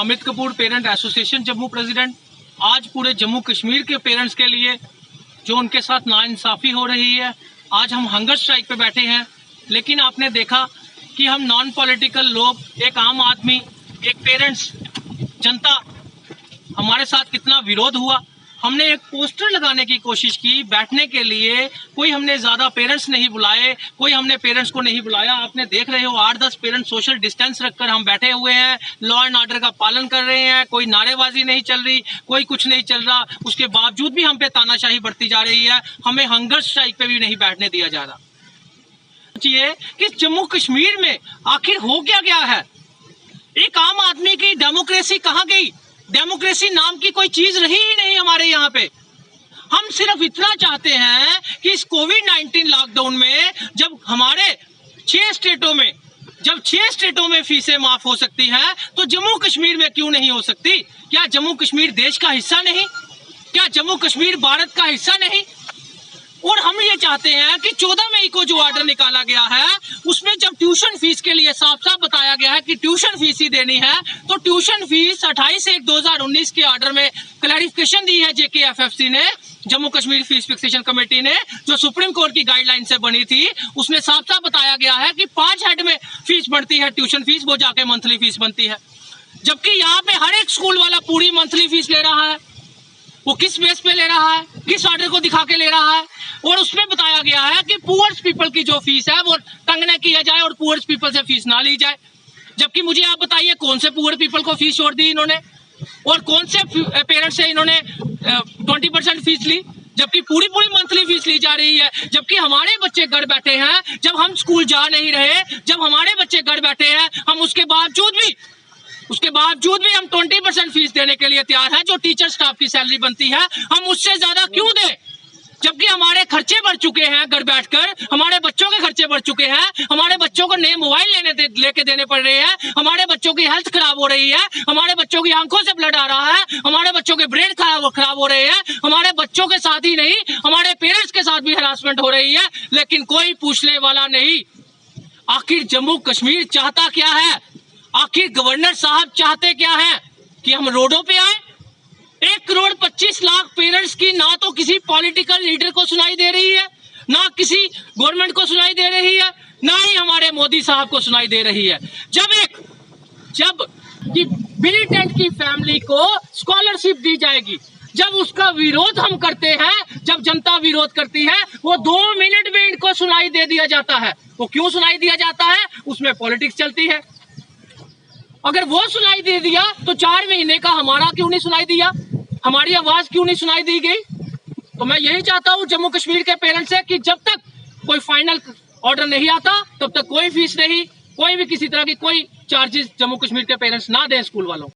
Amit Kapoor parent association Jammu president. आज पूरे जम्मू कश्मीर के पेरेंट्स के लिए जो उनके साथ नाइंसाफ़ी हो रही है, आज हम हंगर स्ट्राइक पे बैठे हैं। लेकिन आपने देखा कि हम नॉन पॉलिटिकल लोग, एक आम आदमी, एक पेरेंट्स, जनता, हमारे साथ कितना विरोध हुआ। हमने एक पोस्टर लगाने की कोशिश की बैठने के लिए, कोई हमने ज़्यादा पेरेंट्स नहीं बुलाए, कोई हमने पेरेंट्स को नहीं बुलाया। आपने देख रहे हो 8-10 पेरेंट्स सोशल डिस्टेंस रखकर हम बैठे हुए हैं, लॉ एंड ऑर्डर का पालन कर रहे हैं। कोई नारेबाजी नहीं चल रही, कोई कुछ नहीं चल रहा। उसके बावजूद भी हम पे तानाशाही बढ़ती जा रही है, हमें हंगर स्ट्राइक पे भी नहीं बैठने दिया जा रहा। सोचिए कि जम्मू कश्मीर में आखिर हो क्या गया है। एक आम आदमी की डेमोक्रेसी कहाँ गई? डेमोक्रेसी नाम की कोई चीज रही ही नहीं हमारे यहाँ पे। हम सिर्फ इतना चाहते हैं कि इस कोविड-19 लॉकडाउन में जब हमारे 6 स्टेटों में फीसें माफ हो सकती हैं, तो जम्मू कश्मीर में क्यों नहीं हो सकती? क्या जम्मू कश्मीर देश का हिस्सा नहीं? क्या जम्मू कश्मीर भारत का हिस्सा नहीं? और हम ये चाहते हैं कि 14 मई को जो ऑर्डर निकाला गया है, उसमें जब ट्यूशन फीस के लिए साफ साफ बताया गया है कि ट्यूशन फीस ही देनी है, तो ट्यूशन फीस 28/1/2019 के ऑर्डर में क्लैरिफिकेशन दी है JKFFC ने, Jammu Kashmir fees fixation committee ने, जो सुप्रीम कोर्ट की गाइडलाइन से बनी थी। उसमें साफ साफ बताया गया है कि 5 हेड में फीस बढ़ती है ट्यूशन फीस, वो जाके मंथली फीस बनती है। जबकि यहाँ पे हर एक स्कूल वाला पूरी मंथली फीस ले रहा है। वो किस बेस पे ले रहा है, किस ऑर्डर को दिखा के ले रहा है? और उसमें बताया गया है कि पुअर्स पीपल की जो फीस है वो तंग न किया जाए और पुअर्स पीपल से फीस ना ली जाए। जबकि मुझे आप बताइए कौन से पुअर पीपल को फीस छोड़ दी इन्होंने, और कौन से पेरेंट्स से इन्होंने 20% फीस ली, जबकि पूरी मंथली फीस ली जा रही है। जबकि हमारे बच्चे घर बैठे हैं, जब हम स्कूल जा नहीं रहे, जब हमारे बच्चे घर बैठे हैं, हम उसके बावजूद भी हम 20% फीस देने के लिए तैयार हैं। जो टीचर स्टाफ की सैलरी बनती है, हम उससे ज्यादा क्यों दें? जबकि हमारे खर्चे बढ़ चुके हैं, घर बैठकर हमारे बच्चों के खर्चे बढ़ चुके हैं। हमारे बच्चों को नए मोबाइल लेके देने पड़ रहे हैं। हमारे बच्चों की हेल्थ खराब हो रही है, हमारे बच्चों की आंखों से ब्लड आ रहा है, हमारे बच्चों के ब्रेन खराब हो रहे हैं। हमारे बच्चों के साथ ही नहीं, हमारे पेरेंट्स के साथ भी हरासमेंट हो रही है, लेकिन कोई पूछने वाला नहीं। आखिर जम्मू कश्मीर चाहता क्या है? आखिर गवर्नर साहब चाहते क्या है? कि हम रोडों पे आए? 1,25,00,000 पेरेंट्स की ना तो किसी पॉलिटिकल लीडर को सुनाई दे रही है, ना किसी गवर्नमेंट को सुनाई दे रही है, ना ही हमारे मोदी साहब को सुनाई दे रही है। जब मिलिटेंट की फैमिली को स्कॉलरशिप दी जाएगी, जब उसका विरोध हम करते हैं, जब जनता विरोध करती है, वो 2 मिनट में इनको सुनाई दे दिया जाता है। वो क्यों सुनाई दिया जाता है? उसमें पॉलिटिक्स चलती है। अगर वो सुनाई दे दिया तो 4 महीने का हमारा क्यों नहीं सुनाई दिया? हमारी आवाज क्यों नहीं सुनाई दी गई? तो मैं यही चाहता हूं जम्मू कश्मीर के पेरेंट्स से कि जब तक कोई फाइनल ऑर्डर नहीं आता, तब तक कोई फीस नहीं, कोई भी किसी तरह की कोई चार्जेस जम्मू कश्मीर के पेरेंट्स ना दें स्कूल वालों।